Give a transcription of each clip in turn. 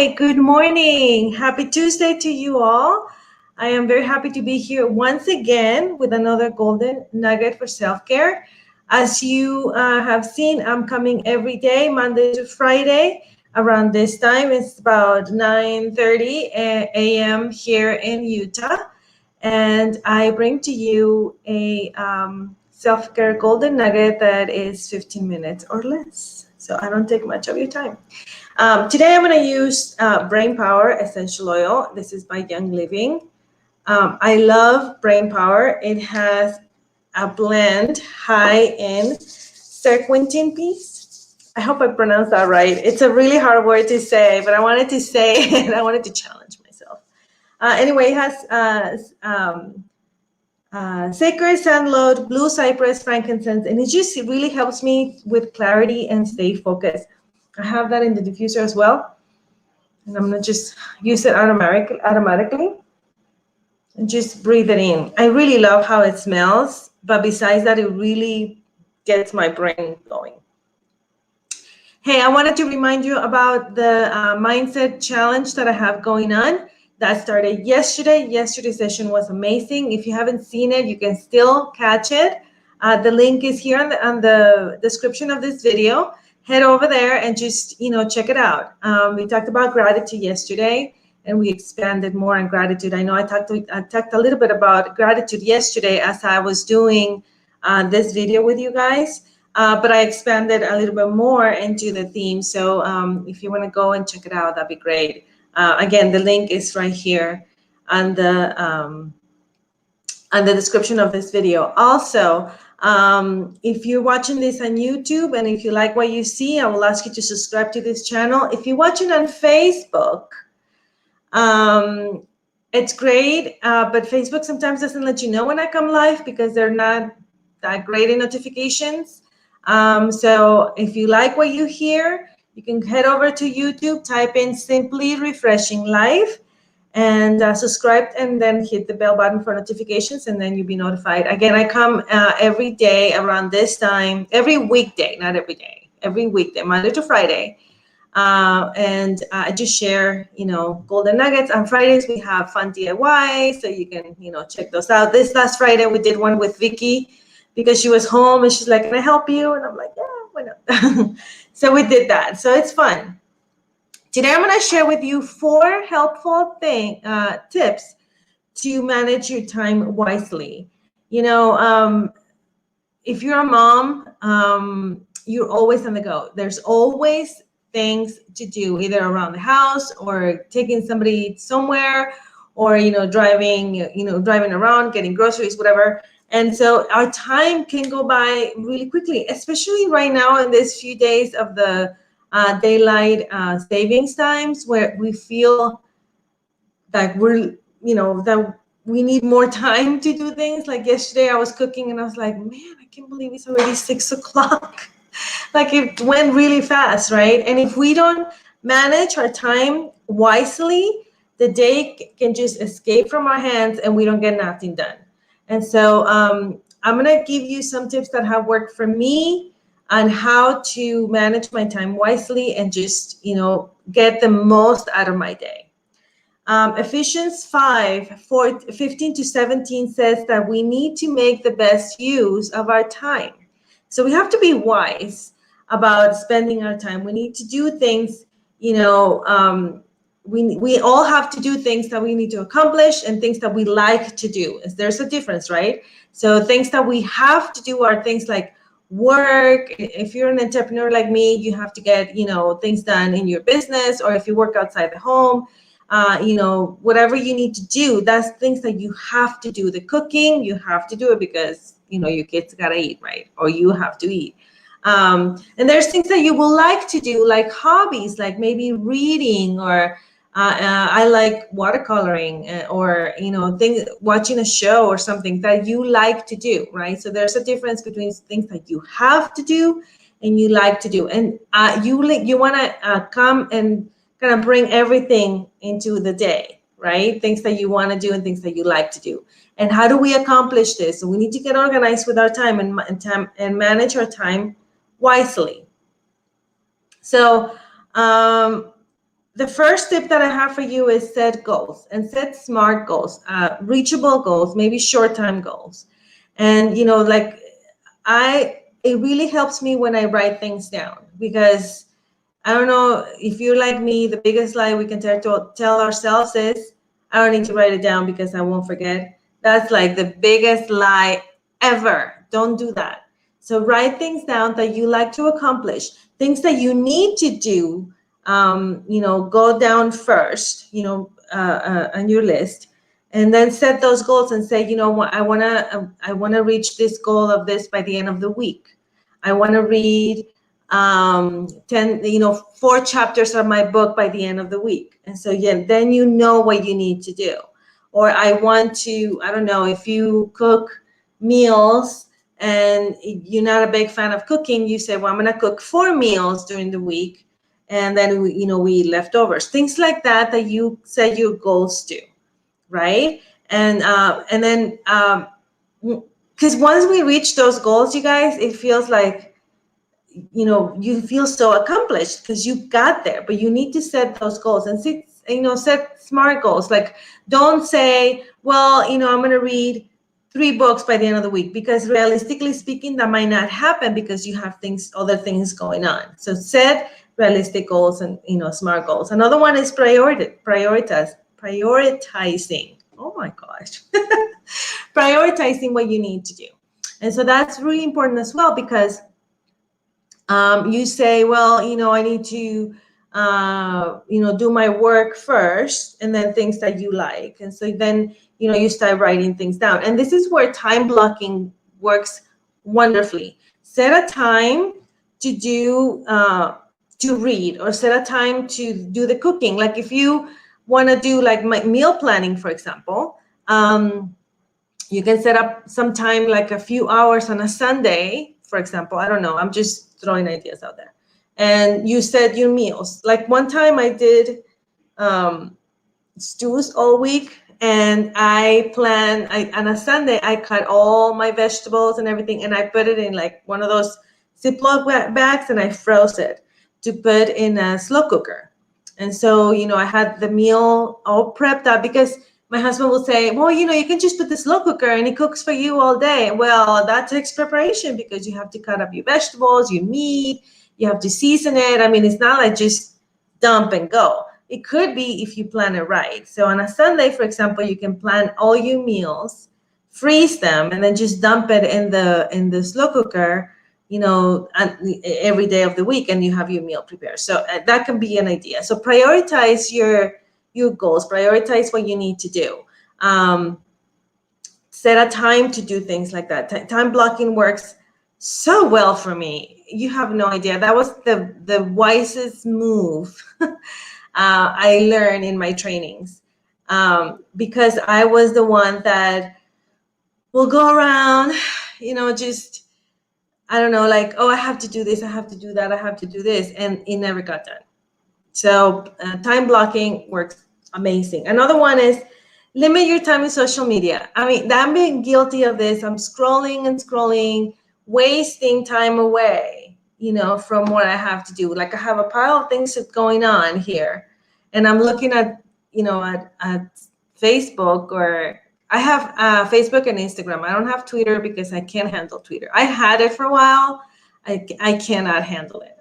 Hi, good morning. Happy Tuesday to you all. I am very happy to be here once again with another golden nugget for self-care. As you have seen, I'm coming every day, Monday to Friday, around this time. It's about 9:30 a.m. here in Utah. And I bring to you a self-care golden nugget that is 15 minutes or less. So I don't take much of your time. Today I'm going to use Brain Power Essential Oil. This is by Young Living. I love Brain Power. It has a blend high in serquentine piece. I hope I pronounced that right. It's a really hard word to say, but I wanted to say it. I wanted to challenge myself. Anyway, it has sacred sandalwood, blue cypress, frankincense, and it really helps me with clarity and stay focused. I have that in the diffuser as well, and I'm gonna just use it automatically and just breathe it in. I really love how it smells, but besides that, it really gets my brain going. Hey, I wanted to remind you about the mindset challenge that I have going on. That started yesterday. Yesterday's session was amazing. If you haven't seen it, you can still catch it. The link is here on the description of this video. Head over there and just check it out. We talked about gratitude yesterday, and we expanded more on gratitude. I know I talked a little bit about gratitude yesterday as I was doing this video with you guys. But I expanded a little bit more into the theme. So if you want to go and check it out, that'd be great. Again, the link is right here on the description of this video. Also, if you're watching this on YouTube and if you like what you see, I will ask you to subscribe to this channel. If you're watching on Facebook, it's great, but Facebook sometimes doesn't let you know when I come live because they're not that great in notifications. So if you like what you hear, you can head over to YouTube, type in Simply Refreshing Live, and subscribe, and then hit the bell button for notifications, and then you'll be notified. Again, I come every day around this time, every weekday, not every day, every weekday, Monday to Friday. And I just share, golden nuggets. On Fridays, we have fun DIY, so you can, check those out. This last Friday, we did one with Vicky because she was home and she's like, can I help you? And I'm like, yeah, why not? So we did that. So it's fun. Today, I'm going to share with you 4 helpful tips to manage your time wisely. If you're a mom, you're always on the go. There's always things to do, either around the house or taking somebody somewhere, or driving around, getting groceries, whatever. And so our time can go by really quickly, especially right now in these few days of the daylight savings times, where we feel that that we need more time to do things. Like yesterday, I was cooking and I was like, man, I can't believe it's already 6 o'clock. Like it went really fast, right? And if we don't manage our time wisely, the day can just escape from our hands and we don't get nothing done. And so I'm going to give you some tips that have worked for me on how to manage my time wisely and just, get the most out of my day. Ephesians 5:15 to 17 says that we need to make the best use of our time. So we have to be wise about spending our time. We need to do things, we all have to do things that we need to accomplish and things that we like to do. There's a difference, right? So things that we have to do are things like work. If you're an entrepreneur like me, you have to get, things done in your business, or if you work outside the home, whatever you need to do, that's things that you have to do. The cooking, you have to do it because, your kids gotta eat, right? Or you have to eat. And there's things that you will like to do, like hobbies, like maybe reading, or I like watercoloring, or, watching a show or something that you like to do, right? So there's a difference between things that you have to do and you like to do. And you want to come and kind of bring everything into the day, right? Things that you want to do and things that you like to do. And how do we accomplish this? So we need to get organized with our time and manage our time wisely. So the first tip that I have for you is set goals, and set smart goals, reachable goals, maybe short-term goals. And, like it really helps me when I write things down, because I don't know if you're like me, the biggest lie we can tell ourselves is, I don't need to write it down because I won't forget. That's like the biggest lie ever. Don't do that. So write things down that you like to accomplish, things that you need to do. Go down first, on your list, and then set those goals and say, what, I wanna reach this goal of this by the end of the week. I want to read 4 chapters of my book by the end of the week. And so, then you know what you need to do. Or I want to, I don't know, if you cook meals and you're not a big fan of cooking, you say, well, I'm going to cook 4 meals during the week. And then, we eat leftovers, things like that you set your goals to, right? And then, because once we reach those goals, you guys, it feels like, you feel so accomplished because you got there. But you need to set those goals and set smart goals. Like, don't say, well, I'm going to read 3 books by the end of the week, because realistically speaking, that might not happen because you have other things going on. So set realistic goals and, smart goals. Another one is prioritizing. Oh my gosh. Prioritizing what you need to do. And so that's really important as well, because you say, well, I need to, do my work first, and then things that you like. And so then, you start writing things down. And this is where time blocking works wonderfully. Set a time to do, to read, or set a time to do the cooking. Like if you want to do like my meal planning, for example, you can set up some time, like a few hours on a Sunday, for example. I don't know. I'm just throwing ideas out there. And you set your meals. Like one time I did stews all week, and on a Sunday, I cut all my vegetables and everything, and I put it in like one of those Ziploc bags, and I froze it to put in a slow cooker. And so, I had the meal all prepped up, because my husband will say, well, you can just put the slow cooker and it cooks for you all day. Well, that takes preparation, because you have to cut up your vegetables, your meat, you have to season it. I mean, it's not like just dump and go. It could be if you plan it right. So on a Sunday, for example, you can plan all your meals, freeze them, and then just dump it in the slow cooker, every day of the week, and you have your meal prepared. So that can be an idea. So prioritize your goals, prioritize what you need to do. Set a time to do things like that. Time blocking works so well for me. You have no idea. That was the wisest move I learned in my trainings, because I was the one that will go around, just, I don't know, like, oh, I have to do this, I have to do that, I have to do this, and it never got done. So time blocking works amazing. Another one is limit your time in social media. I mean, I'm being guilty of this. I'm scrolling and scrolling, wasting time away, from what I have to do. Like I have a pile of things that's going on here, and I'm looking at, at Facebook, or I have Facebook and Instagram. I don't have Twitter because I can't handle Twitter. I had it for a while. I cannot handle it.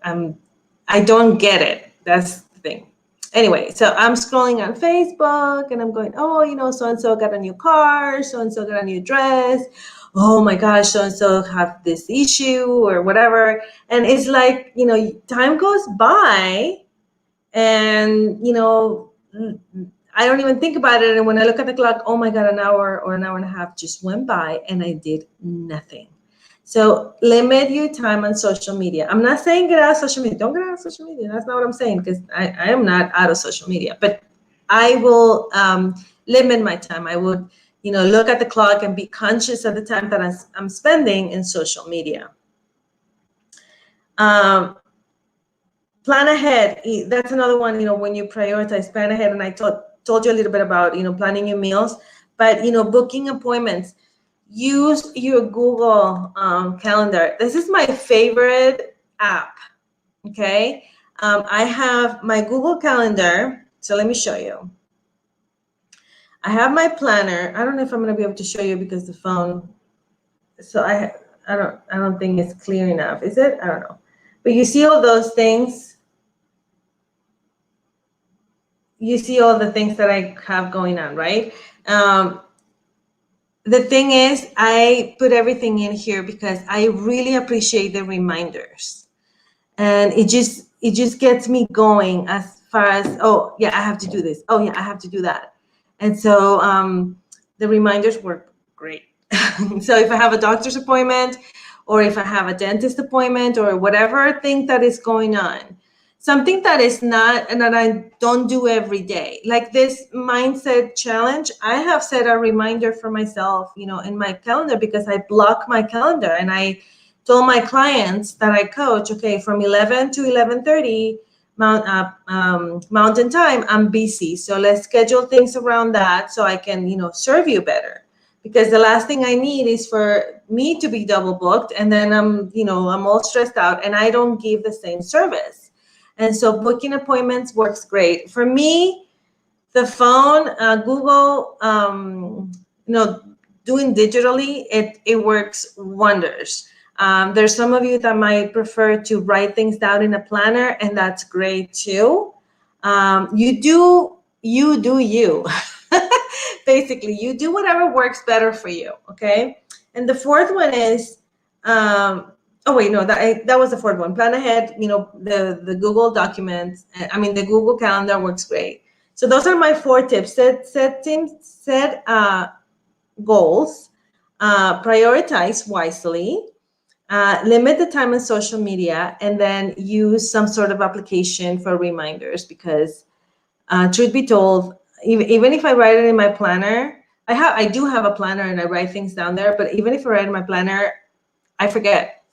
I don't get it. That's the thing. Anyway, so I'm scrolling on Facebook, and I'm going, oh, so-and-so got a new car, so-and-so got a new dress. Oh my gosh, so-and-so have this issue or whatever. And it's like, time goes by, and, I don't even think about it. And when I look at the clock, oh my God, an hour or an hour and a half just went by, and I did nothing. So limit your time on social media. I'm not saying get out of social media. Don't get out of social media. That's not what I'm saying, because I am not out of social media. But I will limit my time. I would, look at the clock and be conscious of the time that I'm spending in social media. Plan ahead. That's another one, when you prioritize, plan ahead. And I told you a little bit about, planning your meals, but, booking appointments. Use your Google Calendar. This is my favorite app, okay? I have my Google Calendar. So let me show you. I have my planner. I don't know if I'm going to be able to show you because the phone. So I don't think it's clear enough. Is it? I don't know. But you see all those things. You see all the things that I have going on, right? The thing is, I put everything in here because I really appreciate the reminders, and it just gets me going as far as, oh yeah, I have to do this. Oh yeah, I have to do that. And so the reminders work great. So if I have a doctor's appointment, or if I have a dentist appointment, or whatever thing that is going on, something that is not, and that I don't do every day, like this mindset challenge, I have set a reminder for myself, in my calendar, because I block my calendar, and I told my clients that I coach, okay, from 11 to 11:30 Mountain Time, I'm busy. So let's schedule things around that so I can, serve you better. Because the last thing I need is for me to be double booked, and then I'm all stressed out, and I don't give the same service. And so booking appointments works great for me. The phone, Google, doing digitally, it works wonders. There's some of you that might prefer to write things down in a planner, and that's great too. You do you. Basically, you do whatever works better for you, okay? And the fourth one is, oh wait, no, that was the fourth one. Plan ahead, the Google documents, the Google Calendar works great. So those are my 4 tips. Set goals, prioritize wisely, limit the time on social media, and then use some sort of application for reminders, because truth be told, even if I write it in my planner, I do have a planner and I write things down there, but even if I write in my planner, I forget.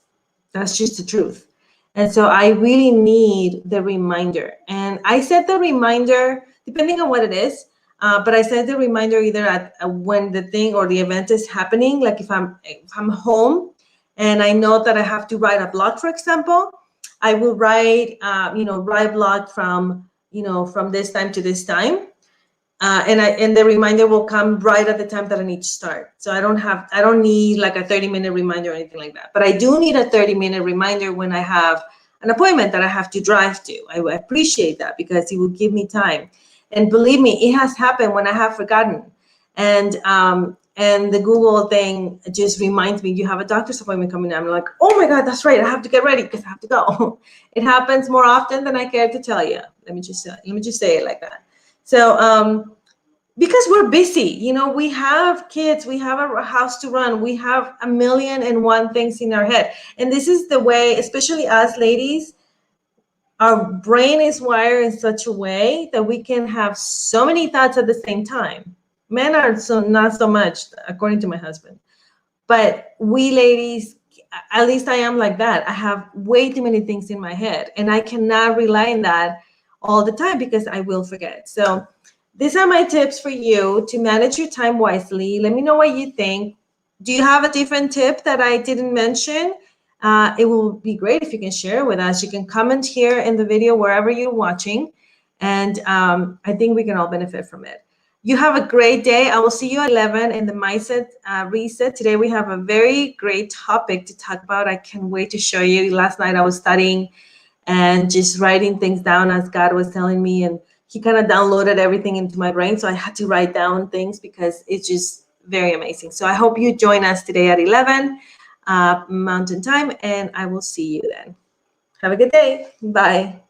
That's just the truth. And so I really need the reminder. And I set the reminder depending on what it is, but I set the reminder either at when the thing or the event is happening, like if I'm home and I know that I have to write a blog, for example, I will write blog from this time to this time. And the reminder will come right at the time that I need to start. So I don't need like a 30-minute reminder or anything like that. But I do need a 30-minute reminder when I have an appointment that I have to drive to. I appreciate that because it will give me time. And believe me, it has happened when I have forgotten. And the Google thing just reminds me, you have a doctor's appointment coming up. I'm like, oh my God, that's right. I have to get ready because I have to go. It happens more often than I care to tell you. Let me just say it like that. So because we're busy, we have kids, we have a house to run, we have 1,000,001 things in our head. And this is the way, especially us ladies, our brain is wired in such a way that we can have so many thoughts at the same time. Men are not so much, according to my husband. But we ladies, at least I am like that. I have way too many things in my head, and I cannot rely on that all the time because I will forget. So these are my tips for you to manage your time wisely. Let me know what you think. Do you have a different tip that I didn't mention? It will be great if you can share it with us. You can comment here in the video wherever you're watching, and I think we can all benefit from it. You have a great day. I will see you at 11 in the Mindset Reset. Today we have a very great topic to talk about. I can't wait to show you. Last night I was studying and just writing things down as God was telling me, and he kind of downloaded everything into my brain. So I had to write down things because it's just very amazing. So I hope you join us today at 11 Mountain Time, and I will see you then. Have a good day. Bye.